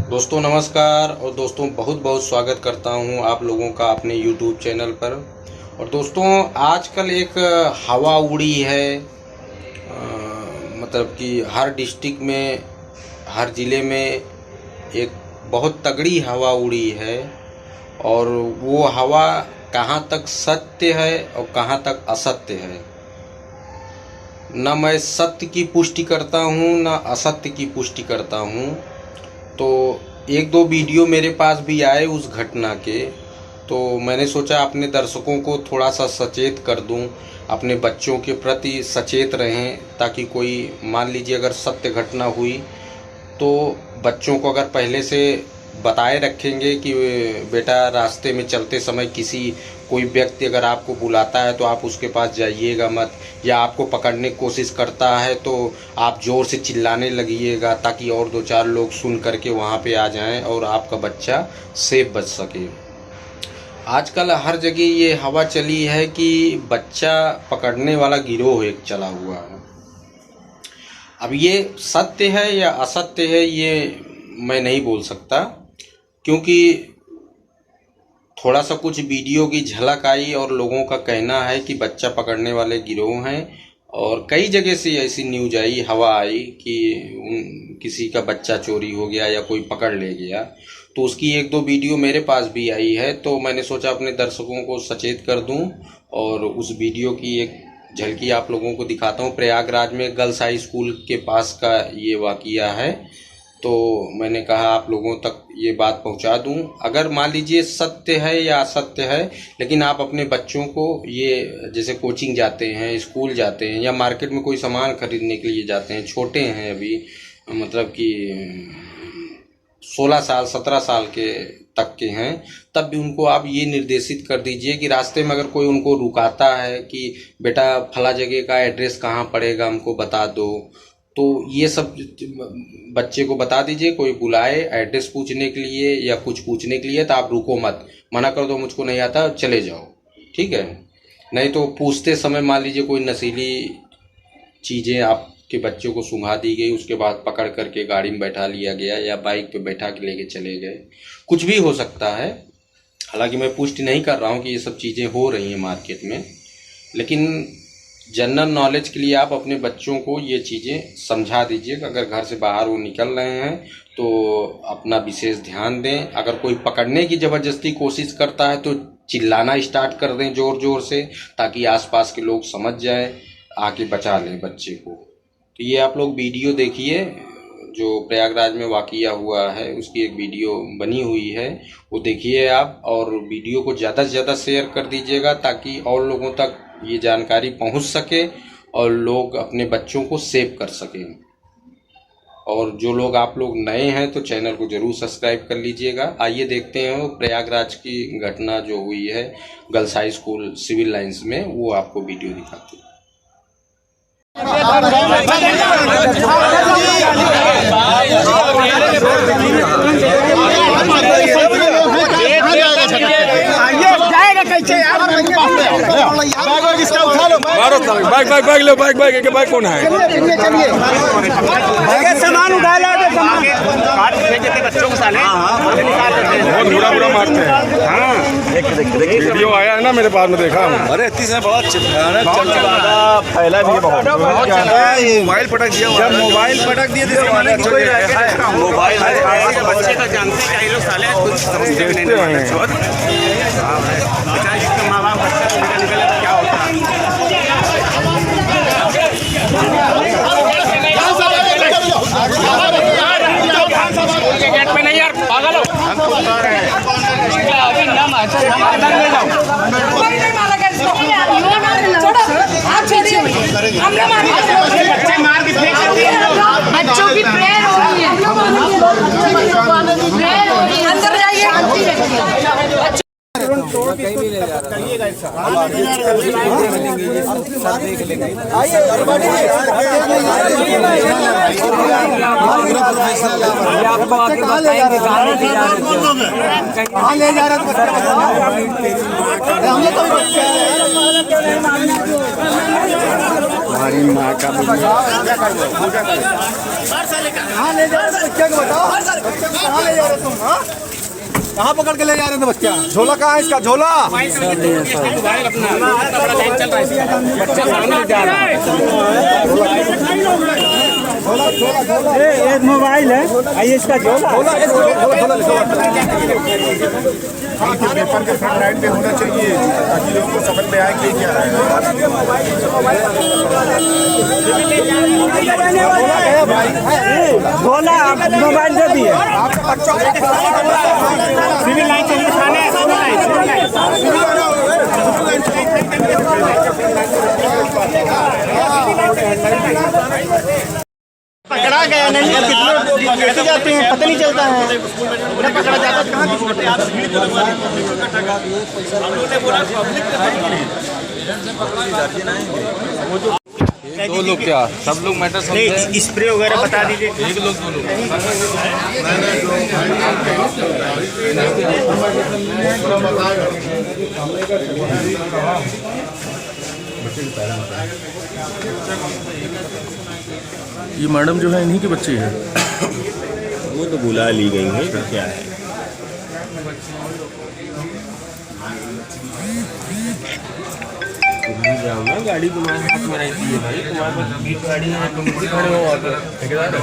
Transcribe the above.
दोस्तों नमस्कार। और दोस्तों बहुत बहुत स्वागत करता हूं आप लोगों का अपने YouTube चैनल पर। और दोस्तों आजकल एक हवा उड़ी है, मतलब कि हर डिस्ट्रिक्ट में, हर ज़िले में एक बहुत तगड़ी हवा उड़ी है। और वो हवा कहाँ तक सत्य है और कहाँ तक असत्य है, न मैं सत्य की पुष्टि करता हूँ न असत्य की पुष्टि करता हूँ। तो एक दो वीडियो मेरे पास भी आए उस घटना के, तो मैंने सोचा अपने दर्शकों को थोड़ा सा सचेत कर दूं, अपने बच्चों के प्रति सचेत रहें, ताकि कोई मान लीजिए अगर सत्य घटना हुई तो बच्चों को अगर पहले से बताए रखेंगे कि बेटा रास्ते में चलते समय कोई व्यक्ति अगर आपको बुलाता है तो आप उसके पास जाइएगा मत, या आपको पकड़ने की कोशिश करता है तो आप ज़ोर से चिल्लाने लगिएगा, ताकि और दो चार लोग सुन करके वहाँ पे आ जाएं और आपका बच्चा सेफ बच सके। आजकल हर जगह ये हवा चली है कि बच्चा पकड़ने वाला गिरोह एक चला हुआ है। अब ये सत्य है या असत्य है ये मैं नहीं बोल सकता, क्योंकि थोड़ा सा कुछ वीडियो की झलक आई और लोगों का कहना है कि बच्चा पकड़ने वाले गिरोह हैं। और कई जगह से ऐसी न्यूज आई, हवा आई कि किसी का बच्चा चोरी हो गया या कोई पकड़ ले गया। तो उसकी एक दो वीडियो मेरे पास भी आई है, तो मैंने सोचा अपने दर्शकों को सचेत कर दूं और उस वीडियो की एक झलकी आप लोगों को दिखाता हूं। प्रयागराज में गर्ल्स हाई स्कूल के पास का ये वाक़या है, तो मैंने कहा आप लोगों तक ये बात पहुंचा दूं। अगर मान लीजिए सत्य है या असत्य है, लेकिन आप अपने बच्चों को ये, जैसे कोचिंग जाते हैं, स्कूल जाते हैं या मार्केट में कोई सामान खरीदने के लिए जाते हैं, छोटे हैं अभी, मतलब कि 16 साल 17 साल के तक के हैं, तब भी उनको आप ये निर्देशित कर दीजिए कि रास्ते में अगर कोई उनको रुकाता है कि बेटा फला जगह का एड्रेस कहाँ पड़ेगा हमको बता दो, तो ये सब बच्चे को बता दीजिए। कोई बुलाए एड्रेस पूछने के लिए या कुछ पूछने के लिए तो आप रुको मत, मना कर दो मुझको नहीं आता, चले जाओ, ठीक है। नहीं तो पूछते समय मान लीजिए कोई नशीली चीज़ें आपके बच्चों को सुंघा दी गई, उसके बाद पकड़ करके गाड़ी में बैठा लिया गया या बाइक पे बैठा के लेके चले गए, कुछ भी हो सकता है। हालांकि मैं पुष्टि नहीं कर रहा हूँ कि ये सब चीज़ें हो रही हैं मार्केट में, लेकिन जनरल नॉलेज के लिए आप अपने बच्चों को ये चीज़ें समझा दीजिए कि अगर घर से बाहर वो निकल रहे हैं तो अपना विशेष ध्यान दें। अगर कोई पकड़ने की ज़बरदस्ती कोशिश करता है तो चिल्लाना स्टार्ट कर दें ज़ोर ज़ोर से, ताकि आसपास के लोग समझ जाएं, आके बचा लें बच्चे को। तो ये आप लोग वीडियो देखिए जो प्रयागराज में वाक़या हुआ है, उसकी एक वीडियो बनी हुई है, वो देखिए आप, और वीडियो को ज़्यादा से ज़्यादा शेयर कर दीजिएगा ताकि और लोगों तक ये जानकारी पहुंच सके और लोग अपने बच्चों को सेव कर सकें। और जो लोग आप लोग नए हैं तो चैनल को ज़रूर सब्सक्राइब कर लीजिएगा। आइए देखते हैं प्रयागराज की घटना जो हुई है girls high school civil lines में, वो आपको वीडियो दिखाते हैं। मारो बाइक बाइक बाइक लो, बाइक बाइक बाइक कौन है? सामान उठा लो, बच्चों को साले बहुत बुरा बुरा मारते हैं। हाँ वीडियो आया है ना मेरे पास में, देखा हूँ। अरे इतनी से बहुत फैला भी मोबाइल पटक दिया, जब मोबाइल पटक दिए थे मोबाइल बच्चे का जानते क्या ये लोग साले कुछ समझते नहीं माँ बाप बच्चा निकले तो क्या होता है। गेट पे नहीं यार, पागल हो। बच्चों की प्रेयर हो रही है, अंदर जाइए। कहीं भी ले जा रहा आपको आगे बताएंगे कहाँ ले जा रहे हमारी माँ का कहाँ ले जा रहे बच्चे को बताओ। कहाँ ले जा रहे तुम? हाँ, कहाँ पकड़ के ले जा रहे थे बच्चा? झोला कहाँ है इसका? झोला ये मोबाइल है, आइए इसका झोला। पेपर के फ्रंट लाइन पे होना चाहिए ताकि लोगों को समझ में आए कि क्या है। झोला मोबाइल दे दिए। सिविल लाइन चलिए थाने पकड़ा गया नहीं है, कितने कैसे जाते हैं पता नहीं चलता है। उन्हें पकड़ा जाता है कहाँ दो लोग क्या सब लोग मैटर समझे स्प्रे वगैरह बता दीजिए। एक लोग दो लोग ये मैडम जो है इन्हीं की बच्ची है। वो तो बुला ली गई है, फिर क्या है। जाऊंगा गाड़ी तुम्हारे हाथ में रहती है भाई, तुम्हारे पास बीच गाड़ी है, तुम भी खड़े हो वहाँ पे ठेकेदार है।